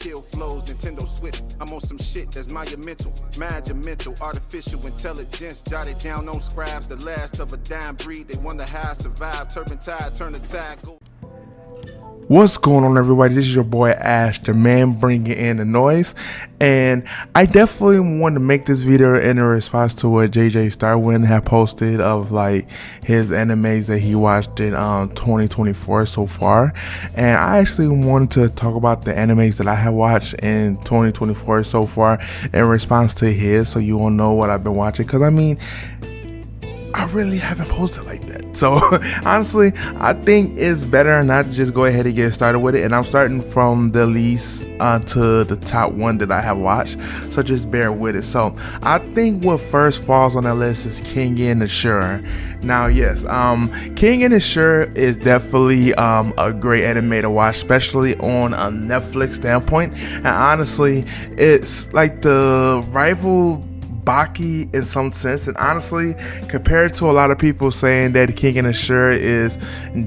kill flows, Nintendo Switch. I'm on some shit that's monumental, magical, artificial intelligence. Jotted down on scribes, the last of a dying breed. They wonder how I survived. Turpentine, turn the tide, go. What's going on, everybody? This is your boy AshTheMan, bringing in the noise, and I definitely want to make this video in response to what JJ Starwin had posted of like his animes that he watched in 2024 so far. And I actually wanted to talk about the animes that I have watched in 2024 so far in response to his, so you will know what I've been watching, because I mean, I really haven't posted like that. So honestly, I think it's better not to just go ahead and get started with it. And I'm starting from the least to the top one that I have watched. So just bear with it. So I think what first falls on that list is King and Ashura. Now, yes, King and Ashura is definitely a great anime to watch, especially on a Netflix standpoint. And honestly, it's like the rival Baki in some sense, and honestly, compared to a lot of people saying that King and Ashura is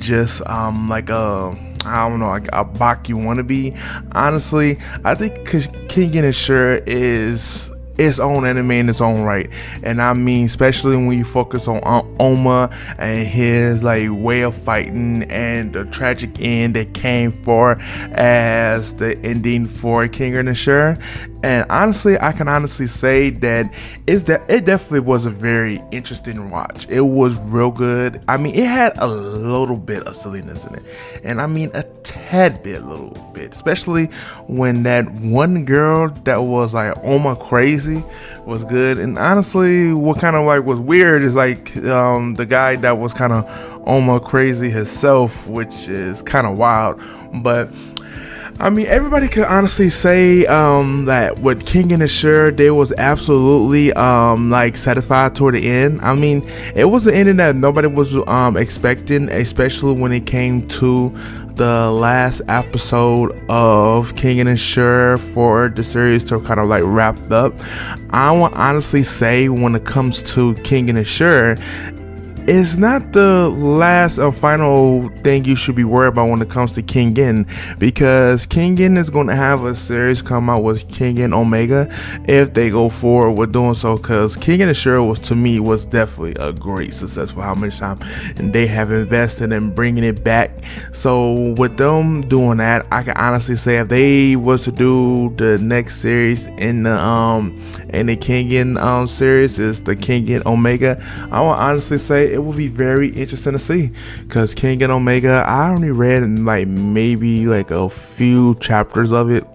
just like a, I don't know, like a Baki wannabe, honestly, I think King and Ashura is its own anime in its own right. And I mean, especially when you focus on Oma and his like way of fighting and the tragic end that came for as the ending for King and Ashura. And honestly, I can honestly say that it definitely was a very interesting watch. It was real good. I mean, it had a little bit of silliness in it, and I mean a tad bit, little bit, especially when that one girl that was like Oma crazy was good. And honestly, what kind of like was weird is like the guy that was kind of Oma crazy himself, which is kind of wild. But I mean, everybody could honestly say that with King and Ashura, they was absolutely like satisfied toward the end. I mean, it was an ending that nobody was expecting, especially when it came to the last episode of King and Ashura for the series to kind of like wrapped up. I want honestly say, when it comes to King and Ashura, it's not the last and final thing you should be worried about when it comes to Kingen, because Kingen is going to have a series come out with Kingen Omega if they go forward with doing so, because King and Ashura was, to me, was definitely a great success for how much time and they have invested in bringing it back. So with them doing that, I can honestly say if they was to do the next series in the Kingen series is the Kingen Omega, I will honestly say it will be very interesting to see, because King and Omega, I only read in like maybe like a few chapters of it,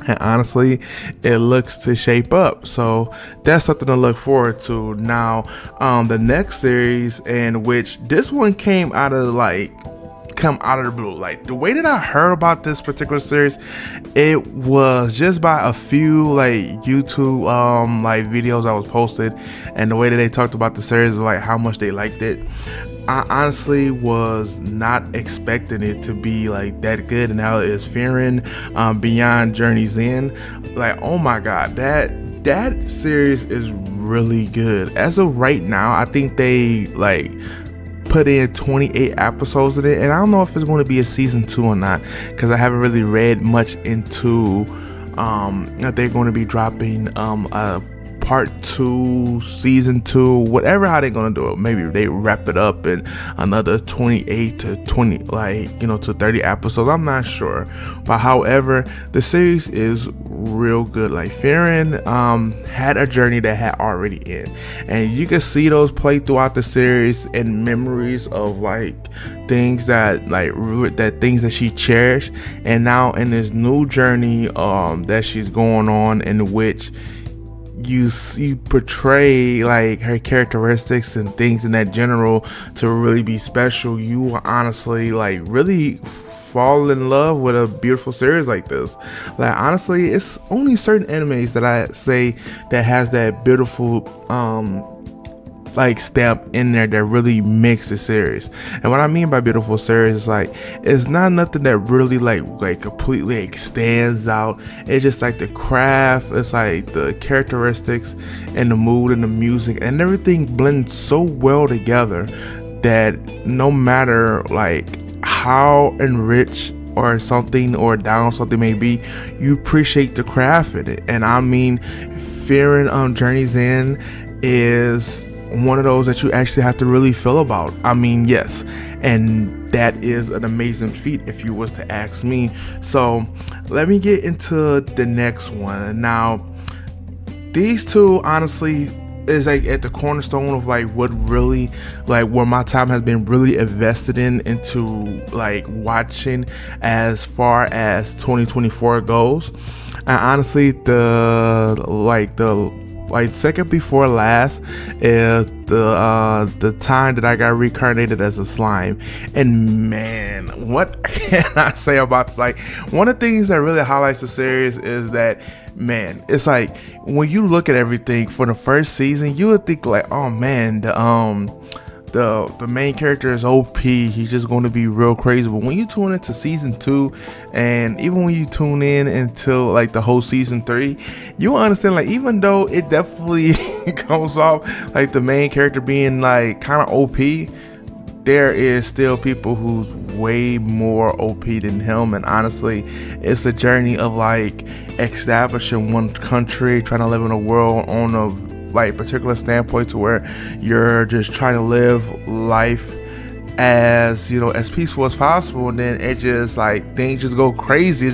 and honestly it looks to shape up, so that's something to look forward to. Now the next series, in which this one come out of the blue, like the way that I heard about this particular series, it was just by a few like YouTube like videos I was posted, and the way that they talked about the series, like how much they liked it. I honestly was not expecting it to be like that good, and now it's Fearing Beyond Journey's End. Like, oh my god, that series is really good. As of right now, I think they like put in 28 episodes of it, and I don't know if it's going to be a season 2 or not, because I haven't really read much into that they're going to be dropping a part 2, season 2, whatever, how they're gonna do it. Maybe they wrap it up in another 28 to 20, like, you know, to 30 episodes, I'm not sure. But however, the series is real good. Like, Fearing had a journey that had already ended, and you can see those play throughout the series and memories of like things that things that she cherished, and now in this new journey that she's going on, in which you portray like her characteristics and things in that general to really be special. You will honestly like really fall in love with a beautiful series like this. Like, honestly, it's only certain animes that I say that has that beautiful like stamp in there that really makes the series. And what I mean by beautiful series is like, it's not nothing that really like completely like stands out. It's just like the craft, it's like the characteristics and the mood and the music and everything blends so well together that no matter like how enriched or something, or down something may be, you appreciate the craft in it. And I mean, Fearing Journey's End is one of those that you actually have to really feel about. I mean, yes, and that is an amazing feat if you was to ask me. So let me get into the next one. Now, these two honestly is like at the cornerstone of like what really, like where my time has been really invested into like watching as far as 2024 goes. And honestly, the second before last is the time that I got reincarnated as a slime. And man, what can I say about this? Like, one of the things that really highlights the series is that, man, it's like when you look at everything for the first season, you would think like, oh man, the main character is OP, he's just going to be real crazy. But when you tune into season 2, and even when you tune in until like the whole season 3, you understand, like, even though it definitely comes off like the main character being like kind of OP, there is still people who's way more OP than him. And honestly, it's a journey of like establishing one country, trying to live in a world on a like particular standpoint to where you're just trying to live life as, you know, as peaceful as possible. And then it just like things just go crazy. It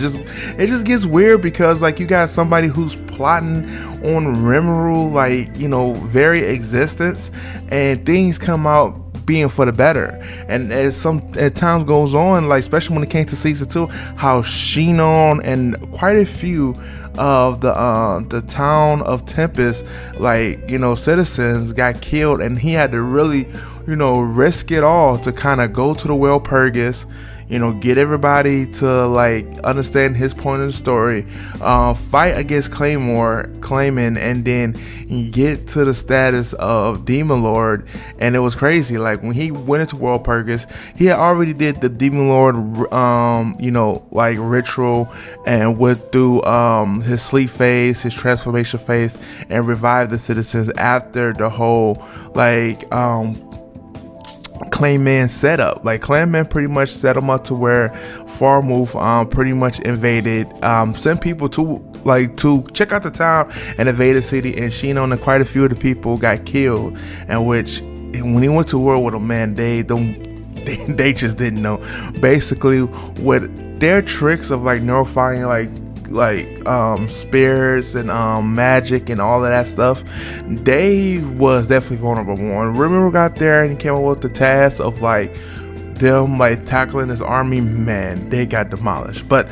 just gets weird because like you got somebody who's plotting on Rimuru, like, you know, very existence, and things come out being for the better. And as times goes on, like especially when it came to season 2, how Shinon and quite a few of the town of Tempest, like, you know, citizens got killed, and he had to really, you know, risk it all to kind of go to the Walpurgis, you know, get everybody to like understand his point of the story, fight against Claiming, and then get to the status of Demon Lord. And it was crazy. Like when he went into Walpurgis, he had already did the Demon Lord, you know, like ritual, and went through his sleep phase, his transformation phase, and revived the citizens after the whole like Clayman setup. Like Clayman pretty much set him up to where Farmouth pretty much invaded, sent people to check out the town and invade the city, and Shinon and quite a few of the people got killed. And which, when he went to war with them, man, they just didn't know. Basically, with their tricks of like nullifying like spirits and magic and all of that stuff, they was definitely vulnerable. When Rimuru got there and he came up with the task of like them like tackling this army, man, they got demolished. But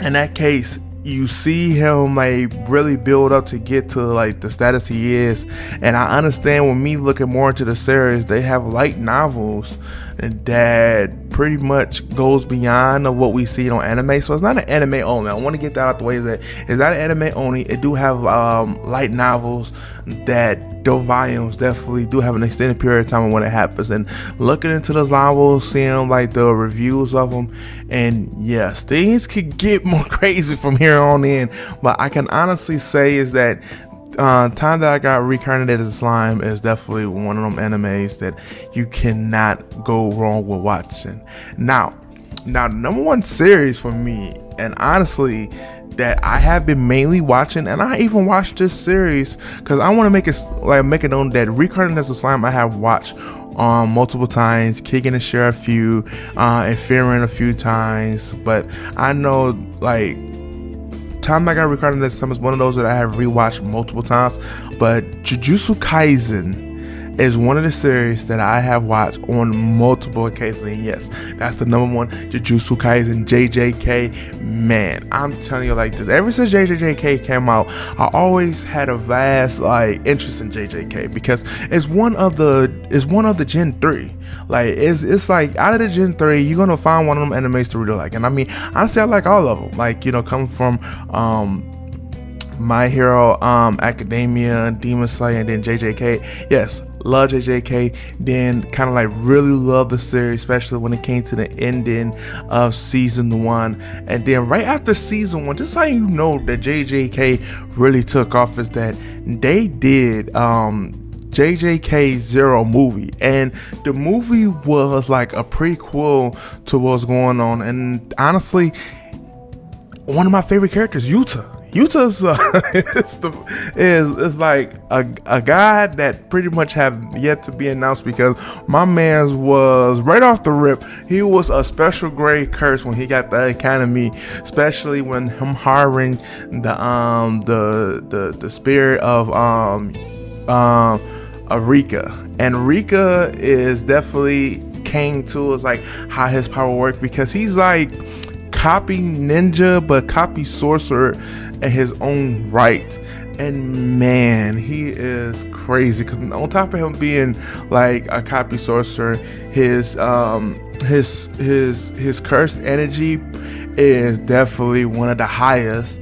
in that case, you see him like really build up to get to like the status he is. And I understand, when me looking more into the series, they have light novels that pretty much goes beyond of what we see on anime. So it's not an anime only. I want to get that out the way, that it's not an anime only. It do have light novels that those volumes definitely do have an extended period of time when it happens. And looking into those novels, seeing like the reviews of them, and yes, things could get more crazy from here on in. But I can honestly say is that time that I got reincarnated as a slime is definitely one of them animes that you cannot go wrong with watching. Now the number one series for me, and honestly that I have been mainly watching, and I even watched this series because I want to make it known that reincarnated as a slime I have watched multiple times, Kicking and Share a few, and Fearing a few times. But I know like time I got recorded this time is one of those that I have rewatched multiple times. But Jujutsu Kaisen is one of the series that I have watched on multiple occasions. And yes, that's the number one, Jujutsu Kaisen, JJK. Man, I'm telling you like this, ever since JJK came out, I always had a vast like interest in JJK because it's one of the Gen 3. Like it's like out of the Gen 3, you're gonna find one of them animes to really like. And I mean, honestly, I like all of them. Like, you know, coming from My Hero Academia, Demon Slayer, and then JJK. Yes, love JJK. Then kind of like really love the series, especially when it came to the ending of season 1. And then right after season 1, just how you know that JJK really took off is that they did JJK Zero movie, and the movie was like a prequel to what's going on. And honestly, one of my favorite characters, Utah's is like a guy that pretty much have yet to be announced, because my man's was right off the rip. He was a special grade curse when he got the academy, especially when him hiring the spirit of Rika. And Rika is definitely came to us like how his power worked, because he's like copy ninja but copy sorcerer in his own right. And man, he is crazy, because on top of him being like a copy sorcerer, his cursed energy is definitely one of the highest.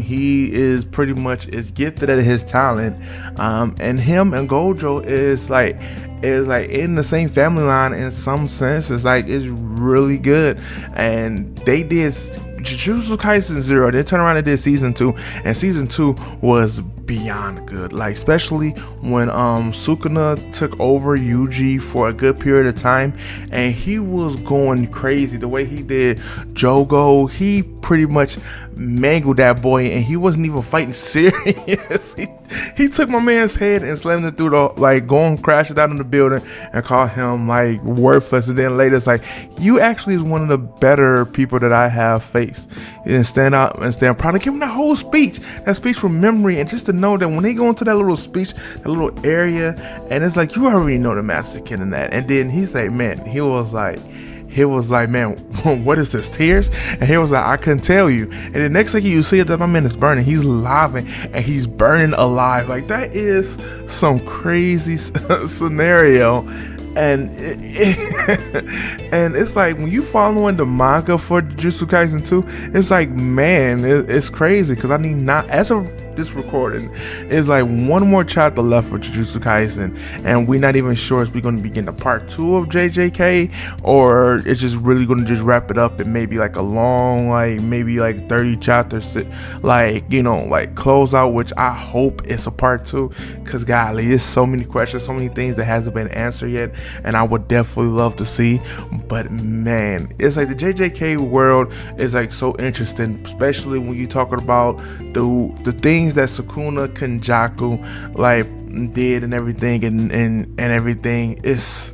He is pretty much is gifted at his talent, and him and Gojo is like in the same family line in some sense. It's like it's really good. And they did Jujutsu Kaisen Zero. They turned around and did season 2, and season 2 was beyond good. Like especially when Sukuna took over Yuji for a good period of time, and he was going crazy. The way he did Jogo, he pretty much mangled that boy, and he wasn't even fighting serious. He took my man's head and slammed it through the, like, going crashing down in the building, and called him like worthless. And then later it's like, you actually is one of the better people that I have faced. And stand out and stand proud and give him that whole speech, that speech from memory. And just to know that when they go into that little speech, that little area, and it's like, you already know the master kid in that. And then he's like, man, he was like, man, what is this, tears? And he was like, I couldn't tell you. And the next thing you see is that my man is burning. He's laughing, and he's burning alive. Like, that is some crazy scenario. And and it's like, when you following the manga for Jujutsu Kaisen 2, it's like, man, it's crazy, because I need not, as of this recording, is like one more chapter left for Jujutsu Kaisen, and we're not even sure if we're going to begin the part 2 of JJK, or it's just really going to just wrap it up and maybe like a long, like maybe like 30 chapters, like, you know, like close out, which I hope it's a part 2, because golly, there's so many questions, so many things that hasn't been answered yet, and I would definitely love to see. But man, it's like the JJK world is like so interesting, especially when you're talking about the things that Sukuna Kenjaku like did and everything, and everything is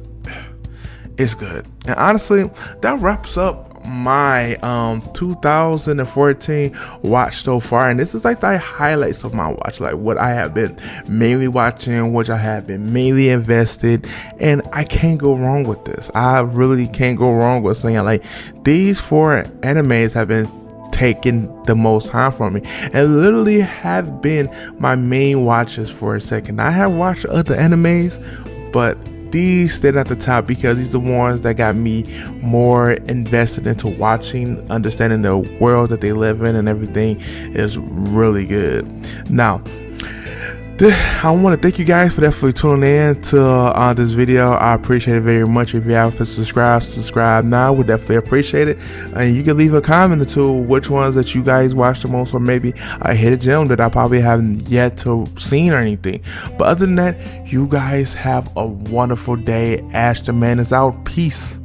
good. And honestly, that wraps up my 2014 watch so far, and this is like the highlights of my watch, like what I have been mainly watching, which I have been mainly invested, and I can't go wrong with this. I really can't go wrong with saying like these 4 animes have been taking the most time from me, and literally have been my main watches for a second. I have watched other animes, but these stayed at the top because these are the ones that got me more invested into watching, understanding the world that they live in, and everything is really good. Now, I want to thank you guys for definitely tuning in to this video. I appreciate it very much. If you haven't subscribe now. We definitely appreciate it. And you can leave a comment or two which ones that you guys watch the most, or maybe I hit a gem that I probably haven't yet to seen or anything. But other than that, you guys have a wonderful day. AshTheMan is out. Peace.